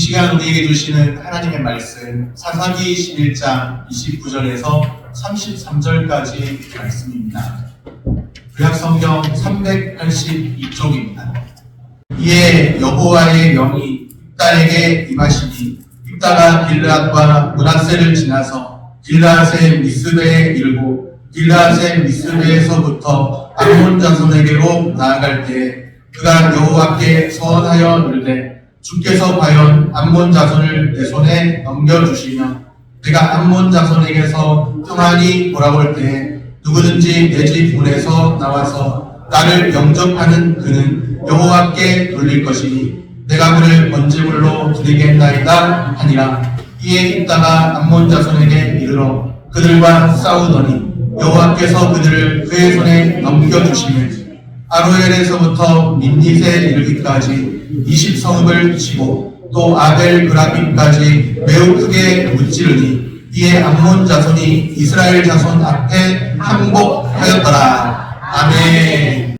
시간 우리에게 주시는 하나님의 말씀 사사기 11장 29절에서 33절까지 말씀입니다. 구약성경 382쪽입니다. 이에 여호와의 영이 입다에게 임하시니 입다가 길르앗과 므낫세를 지나서 길르앗의 미스베에 이르고 길르앗의 미스베에서부터 암몬 자손에게로 나아갈 때에 그가 여호와께 서원하여 이르되 주께서 과연 암몬 자손을 내 손에 넘겨주시며 내가 암몬 자손에게서 평안히 돌아올 때에 누구든지 내 집 문에서 나와서 나를 영접하는 그는 여호와께 돌릴 것이니 내가 그를 번제물로 드리겠나이다 하니라. 이에 입다가 암몬 자손에게 이르러 그들과 싸우더니 여호와께서 그들을 그의 손에 넘겨주시며 아로엘에서부터 민닛에 이르기까지 20성읍을 치고 또 아벨 그라빔까지 매우 크게 무찌르니 이에 암몬 자손이 이스라엘 자손 앞에 항복하였더라. 아멘.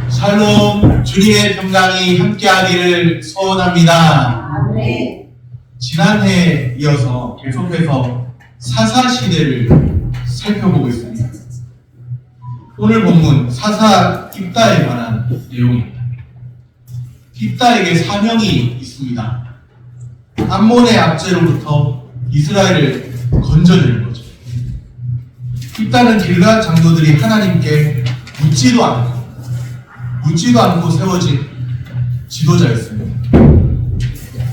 샬롬, 주님의 평강이 함께하기를 소원합니다. 아멘. 지난해에 이어서 계속해서 사사시대를 살펴보고 있습니다. 오늘 본문 사사 입다에 관한 내용입니다. 입다에게 사명이 있습니다. 암몬의 압제로부터 이스라엘을 건져내는 거죠. 입다는 길르앗 장로들이 하나님께 묻지도 않고 세워진 지도자였습니다.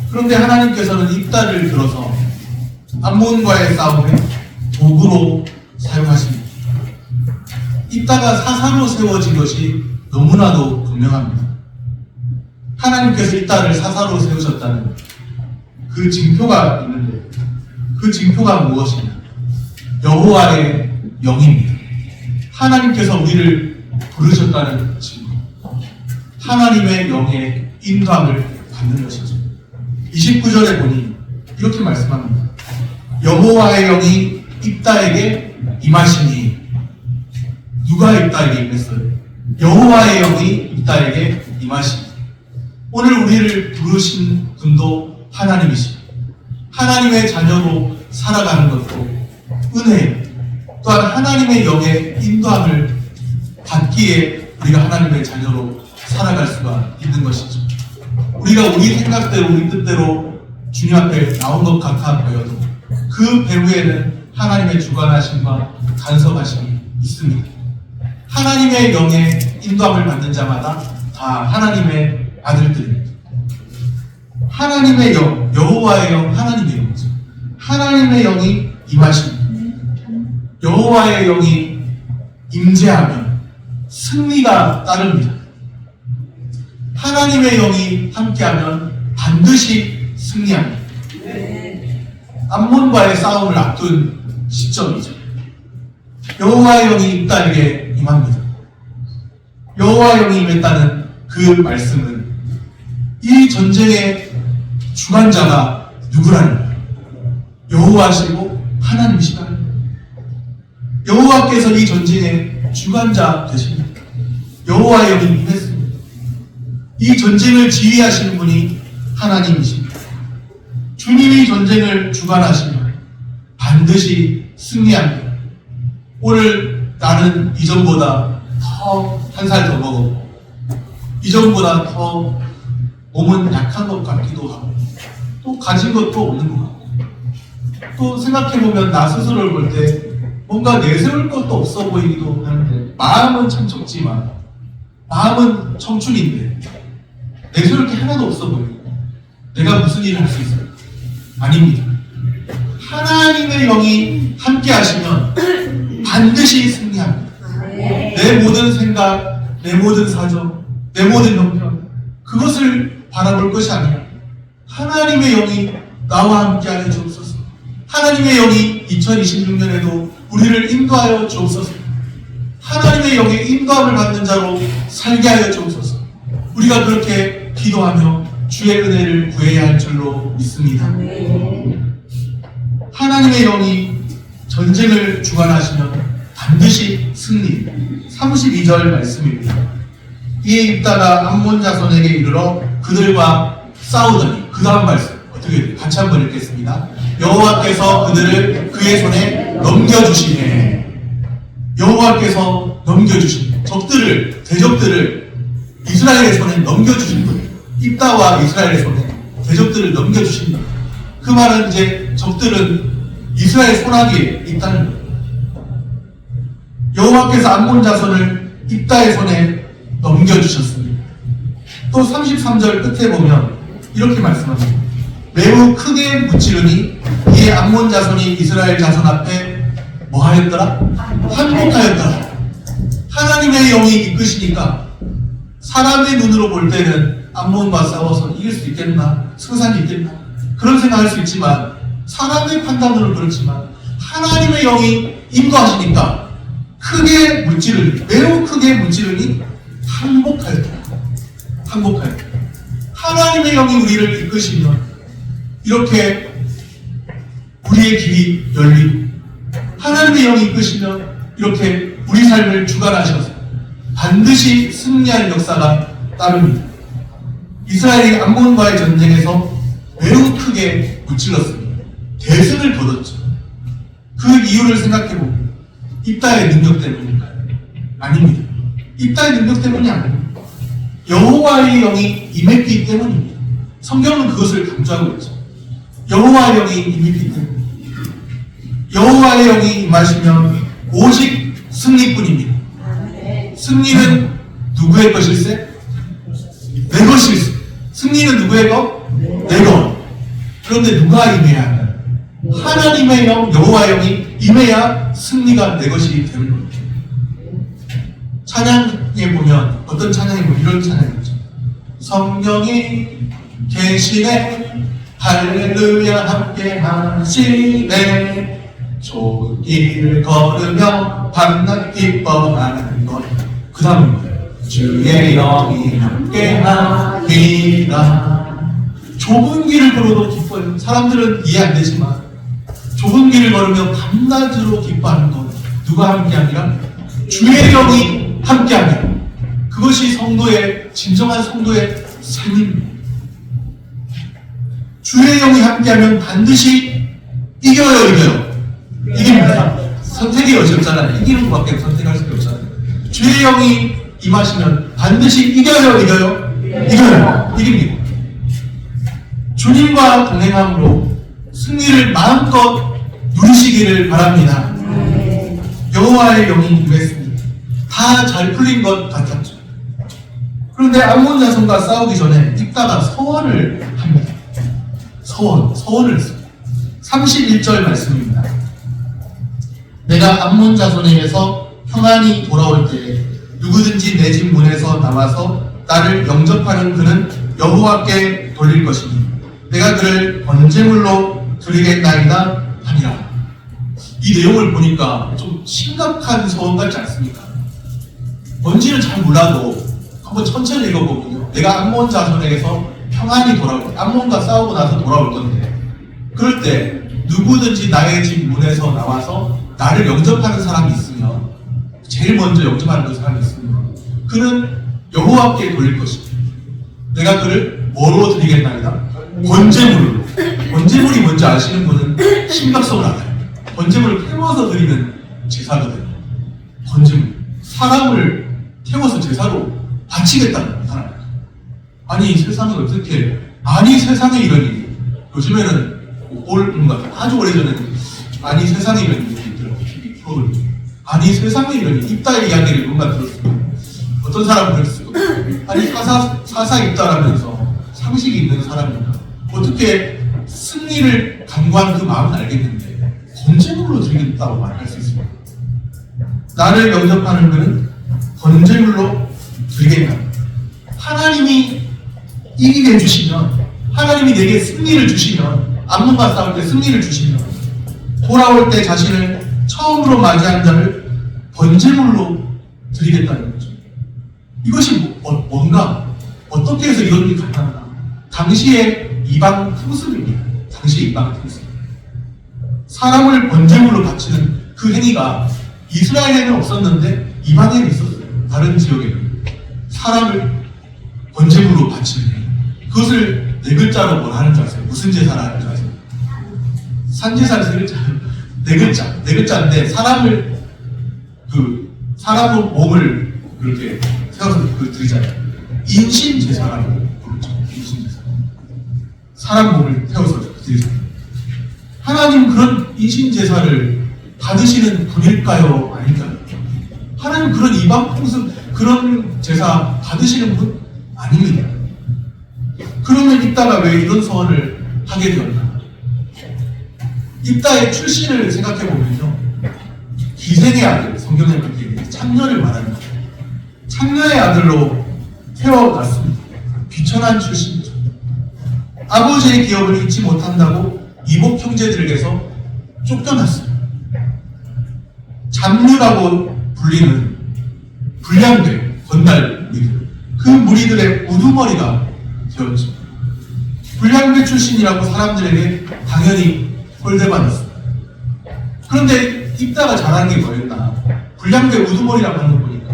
그런데 하나님께서는 입다를 들어서 암몬과의 싸움에 도구로 사용하십니다. 입다가 사사로 세워진 것이 너무나도 분명합니다. 하나님께서 입다를 사사로 세우셨다는 그 징표가 있는데 그 징표가 무엇이냐? 여호와의 영입니다. 하나님께서 우리를 부르셨다는 징표. 하나님의 영의 인도함을 받는 것이죠. 29절에 보니 이렇게 말씀합니다. 여호와의 영이 입다에게 임하시니. 누가 입다에게 임했어요? 여호와의 영이 입다에게 임하시니. 오늘 우리를 부르신 분도 하나님이십니다. 하나님의 자녀로 살아가는 것도 은혜예요. 또한 하나님의 영의 인도함을 받기에 우리가 하나님의 자녀로 살아갈 수가 있는 것이죠. 우리가 우리 생각대로 우리 뜻대로 주님 앞에 나온 것 같아 보여도 그 배후에는 하나님의 주관하심과 간섭하심이 있습니다. 하나님의 영의 인도함을 받는 자마다 다 하나님의 아들들입니다. 하나님의 영, 여호와의 영, 하나님의 영이죠. 하나님의 영이 임하십니다. 여호와의 영이 임재하면 승리가 따릅니다. 하나님의 영이 함께하면 반드시 승리합니다. 암몬과의 싸움을 앞둔 시점이죠. 여호와의 영이 입다에게 임합니다. 여호와의 영이 임했다는 그 말씀은 이 전쟁의 주관자가 누구라는 여호와시고 하나님이시다. 여호와께서 이 전쟁의 주관자 되십니다. 여호와의 영이 임했습니다. 이 전쟁을 지휘하시는 분이 하나님이십니다. 주님이 전쟁을 주관하시면 반드시 승리합니다. 오늘 나는 이전보다 더 한 살 더 먹었고 이전보다 더 몸은 약한 것 같기도 하고 또 가진 것도 없는 것 같고 또 생각해보면 나 스스로를 볼 때 뭔가 내세울 것도 없어 보이기도 하는데 마음은 참 적지만 마음은 청춘인데 내세울 게 하나도 없어 보이고 내가 무슨 일을 할 수 있어요? 아닙니다. 하나님의 영이 함께 하시면 반드시 승리합니다. 내 모든 생각, 내 모든 사정, 내 모든 형편 그것을 바라볼 것이 아니라 하나님의 영이 나와 함께 하여 주옵소서. 하나님의 영이 2026년에도 우리를 인도하여 주옵소서. 하나님의 영의 인도함을 받는 자로 살게 하여 주옵소서. 우리가 그렇게 기도하며 주의 은혜를 구해야 할 줄로 믿습니다. 하나님의 영이 전쟁을 주관하시면 반드시 승리. 32절 말씀입니다. 이에 입다가 암몬 자손에게 이르러 그들과 싸우더니 그 다음 말씀 어떻게 돼요? 같이 한번 읽겠습니다. 여호와께서 그들을 그의 손에 넘겨주시네. 여호와께서 넘겨주시네. 적들을, 대적들을 이스라엘의 손에 넘겨주신 거예요. 입다와 이스라엘의 손에 대적들을 넘겨주신 거예요. 그 말은 이제 적들은 이스라엘 손아귀에 있다는 거예요. 여호와께서 암몬 자손을 입다의 손에 넘겨주셨습니다. 또 33절 끝에 보면 이렇게 말씀합니다. 매우 크게 무찌르니 이에 암몬 자손이 이스라엘 자손 앞에 뭐 하였더라? 항복하였더라. 하나님의 영이 이끄시니까 사람의 눈으로 볼 때는 암몬과 싸워서 이길 수 있겠나? 승산이 있겠나? 그런 생각할 수 있지만 사람의 판단으로 그렇지만 하나님의 영이 인도하시니까 크게 무찌르니, 매우 크게 무찌르니 항복하였더라. 항복하였더라. 하나님의 영이 우리를 이끄시면 이렇게 우리의 길이 열리고 하나님의 영이 이끄시면 이렇게 우리 삶을 주관하셔서 반드시 승리할 역사가 따릅니다. 이스라엘이 암몬과의 전쟁에서 매우 크게 무찔렀습니다. 대승을 거뒀죠. 그 이유를 생각해보면 입다의 능력 때문일까요? 아닙니다. 입다의 능력 때문이 아닙니다. 여호와의 영이 임했기 때문입니다. 성경은 그것을 강조하고 있죠. 여호와의 영이 임했기 때문입니다. 여호와의 영이 임하시면 오직 승리뿐입니다. 승리는 누구의 것일세? 내 것일세. 승리는 누구의 것? 내 것. 그런데 누가 임해야 하나요? 하나님의 영, 여호와의 영이 임해야 승리가 내 것이 되는 겁니다. 찬양에 보면 어떤 찬양이 보면 이런 찬양이죠. 성령이 계시네 할렐루야 함께 하시네 좋은 길을 걸으며 밤낮 기뻐하는 것. 그 다음입니다. 주의 영이 함께하리라. 좁은 길을 걸어도 기뻐요. 사람들은 이해 안 되지만 좁은 길을 걸으며 밤낮으로 기뻐하는 것. 누가 함께하니라? 주의 영이 함께하니라. 그것이 성도의 진정한 성도의 삶입니다. 주의 영이 함께하면 반드시 이겨요. 이깁니다. 선택이 어렵잖아요. 이기는 것밖에 선택할 수가 없잖아요. 주의 영이 임하시면 반드시 이겨요. 이깁니다. 주님과 동행함으로 승리를 마음껏 누리시기를 바랍니다. 여호와의 영이 임했습니다. 다 잘 풀린 것 같았죠. 그런데 암몬 자손과 싸우기 전에 입다가 서원을 합니다. 서원을 했습니다. 31절 말씀입니다. 내가 암몬 자손에게서 평안히 돌아올 때에 누구든지 내 집 문에서 나와서 나를 영접하는 그는 여호와께 돌릴 것이니 내가 그를 번제물로 드리겠나이다 하니라. 이 내용을 보니까 좀 심각한 서원 같지 않습니까? 뭔지는 잘 몰라도 한번 천천히 읽어보면요. 내가 암몬 자손에게서 평안히 돌아올 때, 암몬과 싸우고 나서 돌아올 건데, 그럴 때 누구든지 나의 집 문에서 나와서 나를 영접하는 사람이 있으면, 제일 먼저 영접하는 그 사람이 있으면 그는 여호와께 돌릴 것입니다. 내가 그를 뭐로 드리겠나이다? 번제물로. 번제물이 뭔지 아시는 분은 심각성을 알아요. 번제물을 태워서 드리는 제사거든요. 번제물. 사람을 태워서 제사로 바치겠다는 사람. 아니 세상에 어떻게? 아니 세상에 이런 일이. 요즘에는 아주 오래전에는 아니 세상에 이런 일이 있더라고요. 프로그램. 아니 세상에 이런 일. 입다의 이야기를 누군가 들었어요. 어떤 사람은 그랬어요. 아니 사사 입다라면서 상식이 있는 사람인가? 어떻게 승리를 간구하는 그 마음은 알겠는데 번제물로 드리겠다고 말할 수 있습니다. 나를 영접하는 그는 번제물로 드리겠다. 하나님이 이기게 해주시면, 하나님이 내게 승리를 주시면, 암몬과 싸울 때 승리를 주시면, 돌아올 때 자신을 처음으로 맞이한 자를 번제물로 드리겠다는 거죠. 이것이 뭔가, 어떻게 해서 이런 일이 가능한가? 당시의 이방 풍습입니다. 당시의 이방 풍습. 사람을 번제물로 바치는 그 행위가 이스라엘에는 없었는데 이방에는 있었어요. 다른 지역에는. 사람을 번제물로 바치는 행위. 그것을 네 글자로 뭘 하는 줄 아세요? 무슨 제사를 하는 줄 아세요? 산제사는 세 글자. 네 글자인데 사람을 몸을 그렇게 세워서 드리잖아요. 인신제사라고 부르죠. 인신제사. 사람 몸을 세워서 드리잖아요. 하나님 그런 인신제사를 받으시는 분일까요? 아닐까요? 하나님 그런 이방 풍습, 그런 제사 받으시는 분 아닙니다. 그러면 입다가 왜 이런 소원을 하게 되었나? 입다의 출신을 생각해보면요, 기생의 아들, 성경에 그렇게 얘기해요. 창녀를 말하는 거예요. 창녀의 아들로 태어났습니다. 귀천한 출신이죠. 아버지의 기업을 잊지 못한다고 이복 형제들에게서 쫓겨났어요. 잡류라고 불리는 불량배, 건달 무리들, 그 무리들의 우두머리가 되었죠. 불량배 출신이라고 사람들에게 당연히 홀대받았습니다. 그런데 입다가 잘하는 게 뭐였나? 불량배 우두머리라고 하는 거 보니까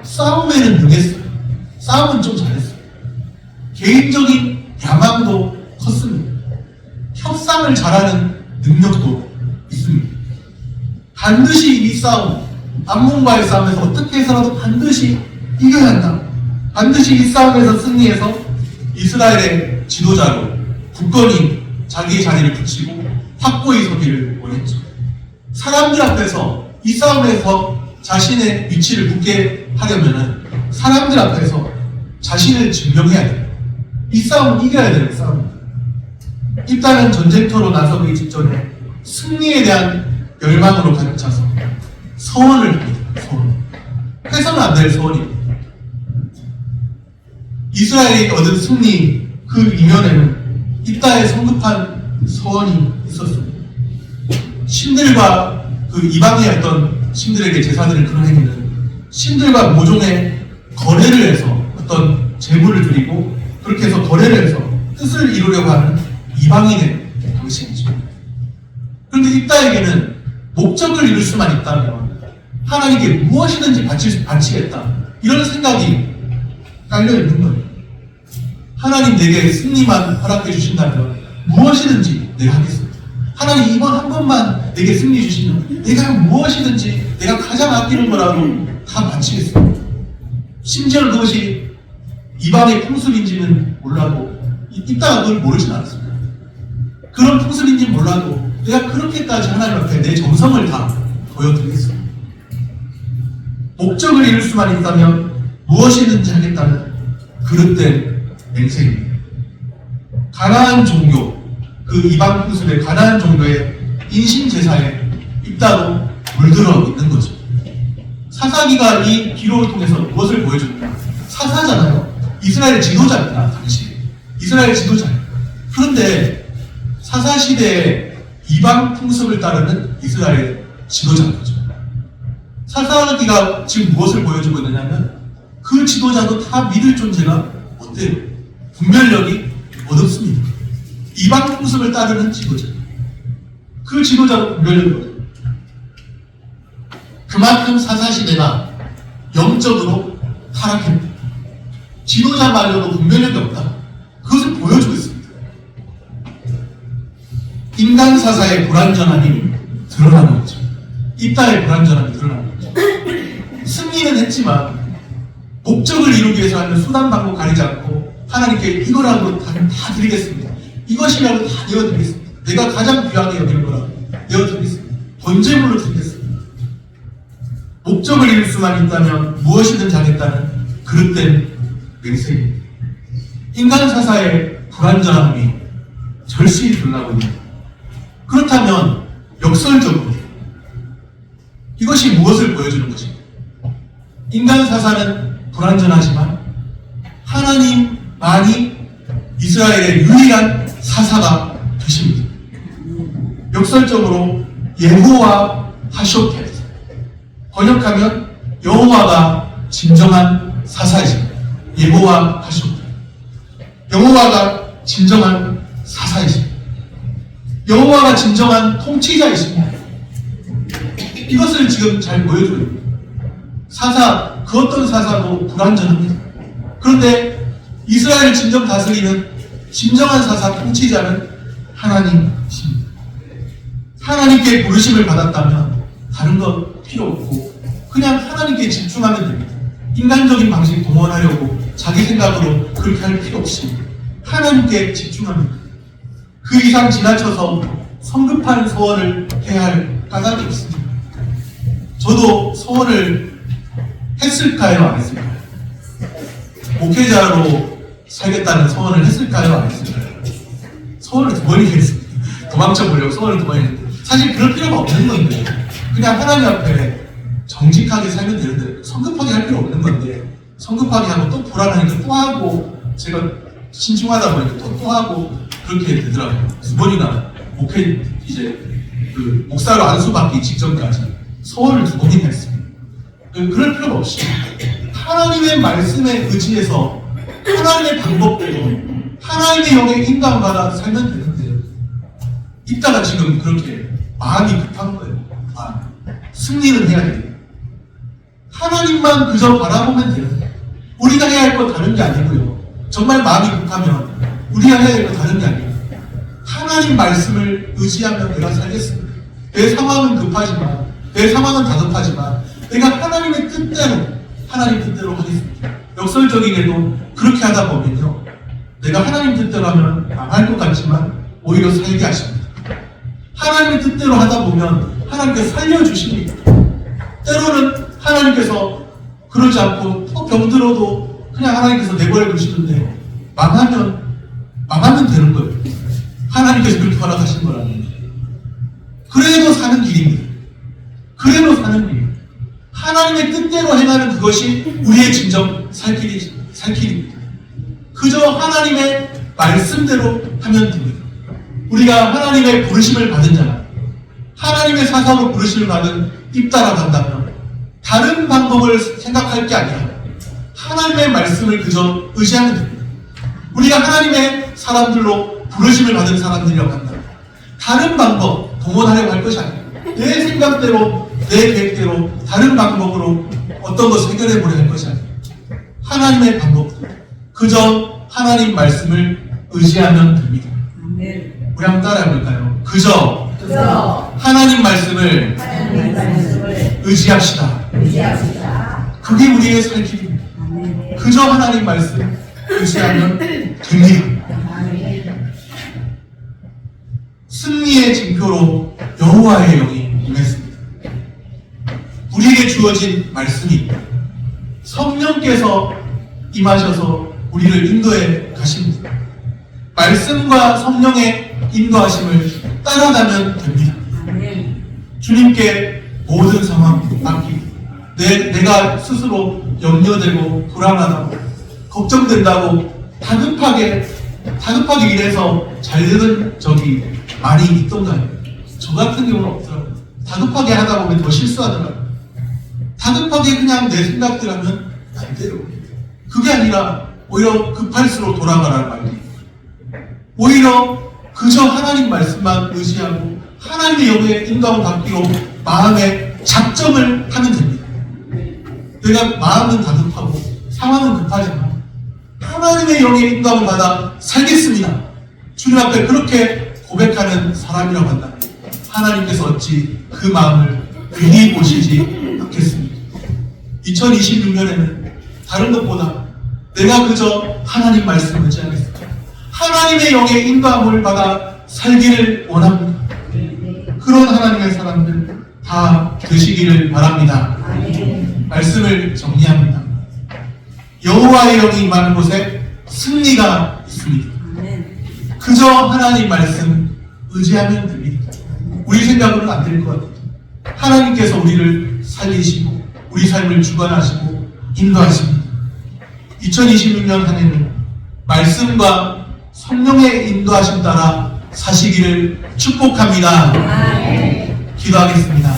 싸움에는 능했어요. 싸움은 좀 잘했어요. 개인적인 야망도 컸습니다. 협상을 잘하는 능력도 있습니다. 반드시 이 싸움, 암몬과의 싸움에서 어떻게 해서라도 반드시 이겨야 한다. 반드시 이 싸움에서 승리해서 이스라엘의 지도자로 굳건히 자기의 자리를 붙이고 확고히 서기를 원했죠. 사람들 앞에서 이 싸움에서 자신의 위치를 굳게 하려면 사람들 앞에서 자신을 증명해야 돼요. 이 싸움은 이겨야 되는 싸움입니다. 입다는 전쟁터로 나서기 직전에 승리에 대한 열망으로 가득 차서 서원을 합니다. 서원. 해서는 안 될 소원입니다. 이스라엘이 얻은 승리 그 이면에는 입다의 성급한 소원이 있었습니다. 신들과 그 이방에 있던 신들에게 제사드릴 그런 행위는 신들과 모종의 거래를 해서 어떤 제물을 드리고 그렇게 해서 거래를 해서 뜻을 이루려고 하는 이방인의 방식이죠. 그런데 입다에게는 목적을 이룰 수만 있다면 하나님께 무엇이든지 바치겠다, 이런 생각이 깔려있는 거예요. 하나님 내게 승리만 허락해 주신다면 무엇이든지 내가 하겠습니다. 하나님 이번 한 번만 내게 승리 주시면 내가 무엇이든지 내가 가장 아끼는 거라도 다 바치겠습니다. 심지어 그것이 이방의 풍습인지는 몰라도 입다가 그걸 모르진 않았습니다. 그런 풍습인지 몰라도 내가 그렇게까지 하나님 앞에 내 정성을 다 보여드리겠습니다. 목적을 이룰 수만 있다면 무엇이든지 하겠다는 그릇된 맹세입니다. 가나안 종교, 그 이방 풍습의 가나안 종교의 인신제사에 입다도 물들어 있는 거죠. 사사기가 이 기록을 통해서 무엇을 보여줍니까? 사사잖아요. 이스라엘 지도자입니다. 당시 이스라엘 지도자예요. 그런데 사사시대의 이방 풍습을 따르는 이스라엘 지도자인 거죠. 사사기가 지금 무엇을 보여주고 있느냐면 그 지도자도 다 믿을 존재가 어때요? 분별력이 어둡습니다. 이방 풍습을 따르는 지도자. 그 지도자도 분별력이 어려워요. 그만큼 사사시대가 영적으로 타락했다. 지도자말로도 분별력이 없다. 그것을 보여주고 있습니다. 인간 사사의 불완전함이 드러나는 거죠. 입다의 불완전함이 드러나는 거죠. 승리는 했지만 목적을 이루기 위해서 하는 수단 방법 가리지 않고 하나님께 이거라도 다 드리겠습니다. 이것이라도 다 내어드리겠습니다. 내가 가장 귀하게 여기는 거라도 내어드리겠습니다. 번제물로 드리겠습니다. 목적을 이룰 수만 있다면 무엇이든 하겠다는 그릇된 맹세입니다. 인간 사사의 불완전함이 절실히 드러나고 있습니다. 그렇다면 역설적으로 이것이 무엇을 보여주는 것입니까? 인간 사사는 불완전하지만 하나님만이 이스라엘의 유일한 사사가 되십니다. 역설적으로 여호와 하쇼켓, 번역하면 여호와가 진정한 사사이십니다. 여호와 하쇼켓, 여호와가 진정한 사사이십니다. 여호와가 진정한 통치자이십니다. 이것을 지금 잘 보여줘야 됩니다. 그 어떤 사사도 불완전합니다. 그런데 이스라엘을 진정 다스리는 진정한 사사 통치자는 하나님이십니다. 하나님께 부르심을 받았다면 다른 것 필요 없고 그냥 하나님께 집중하면 됩니다. 인간적인 방식 동원하려고 자기 생각으로 그렇게 할 필요 없이 하나님께 집중하면 됩니다. 그 이상 지나쳐서 성급한 소원을 해야 할 까닭이 없습니다. 저도 소원을 했을까요? 안 했을까요? 목회자로 살겠다는 소원을 했을까요? 안 했을까요? 소원을 2번이나 했습니다. 도망쳐 보려고 소원을 2번 했는데 사실 그럴 필요가 없는 건데 그냥 하나님 앞에 정직하게 살면 되는데 성급하게 할 필요 없는 건데 성급하게 하고 또 불안하니까 또 하고 제가 신중하다 보니까 또 하고 그렇게 되더라고요. 2번이나 목회 이제 그 목사로 안수받기 직전까지 소원을 2번이나 했습니다. 그럴 필요가 없이 하나님의 말씀에 의지해서 하나님의 방법대로 하나님의 영에 인감받아 살면 되는데 이따가 지금 그렇게 마음이 급한 거예요. 승리는 해야 돼요. 하나님만 그저 바라보면 돼요. 우리가 해야 할 건 다른 게 아니고요. 정말 마음이 급하면 우리가 해야 할 건 다른 게 아니에요. 하나님 말씀을 의지하면 내가 살겠습니다. 내 상황은 급하지만 내 상황은 다급하지만 내가 하나님의 뜻대로 하나님 뜻대로 하겠습니다. 역설적이게도 그렇게 하다 보면요. 내가 하나님 뜻대로 하면 망할 것 같지만 오히려 살게 하십니다. 하나님의 뜻대로 하다 보면 하나님께서 살려주십니다. 때로는 하나님께서 그러지 않고 또 병들어도 그냥 하나님께서 내버려 두시는데 망하면 되는 거예요. 하나님께서 그렇게 허락하신 거라면 그래도 사는 길입니다. 그래도 사는 길. 하나님의 뜻대로 행하는 그것이 우리의 진정 살 길입니다. 그저 하나님의 말씀대로 하면 됩니다. 우리가 하나님의 부르심을 받은 자가 하나님의 사사로 부르심을 받은 입다라 간다면 다른 방법을 생각할 게 아니라 하나님의 말씀을 그저 의지하면 됩니다. 우리가 하나님의 사람들로 부르심을 받은 사람들이라고 한다면 다른 방법 동원하려고 할 것이 아니에요. 내 생각대로 내 계획대로 다른 방법으로 어떤 것을 해결해 보려 할 것이 아니에요. 하나님의 방법대로 그저 하나님 말씀을 의지하면 됩니다. 우리 한번 따라해 볼까요? 그저 하나님 말씀을 의지합시다. 그게 우리의 살 길입니다. 그저 하나님 말씀 의지하면 됩니다. 승리의 징표로 여호와의 영이 임했습니다. 우리에게 주어진 말씀이 성령께서 임하셔서 우리를 인도해 가십니다. 말씀과 성령의 인도하심을 따라가면 됩니다. 주님께 모든 상황 맡기고 내가 스스로 염려되고 불안하다고 걱정된다고 다급하게 일해서 잘 되는 적이 많이 있던가요? 저 같은 경우는 없더라고요. 다급하게 하다 보면 더 실수하더라고요. 다급하게 그냥 내 생각대로 하면 안 돼요. 그게 아니라 오히려 급할수록 돌아가라는 말이에요. 오히려 그저 하나님 말씀만 의지하고 하나님의 영의 인감을 받기로 마음의 작정을 하면 됩니다. 내가 마음은 다급하고 상황은 급하지만 하나님의 영의 인감을 받아 살겠습니다. 주님 앞에 그렇게 고백하는 사람이라고 한다면 하나님께서 어찌 그 마음을 괜히 보시지 않겠습니까? 2026년에는 다른 것보다 내가 그저 하나님 말씀을 의지하겠습니다. 하나님의 영의 인도함을 받아 살기를 원합니다. 그런 하나님의 사람들 다 되시기를 바랍니다. 말씀을 정리합니다. 여호와의 영이 임하는 곳에 승리가 있습니다. 그저 하나님 말씀 의지하면 됩니다. 우리 생각으로는 안 될 것 같아요. 하나님께서 우리를 살리시고 우리 삶을 주관하시고 인도하십니다. 2026년 한 해는 말씀과 성령의 인도하심 따라 사시기를 축복합니다. 기도하겠습니다.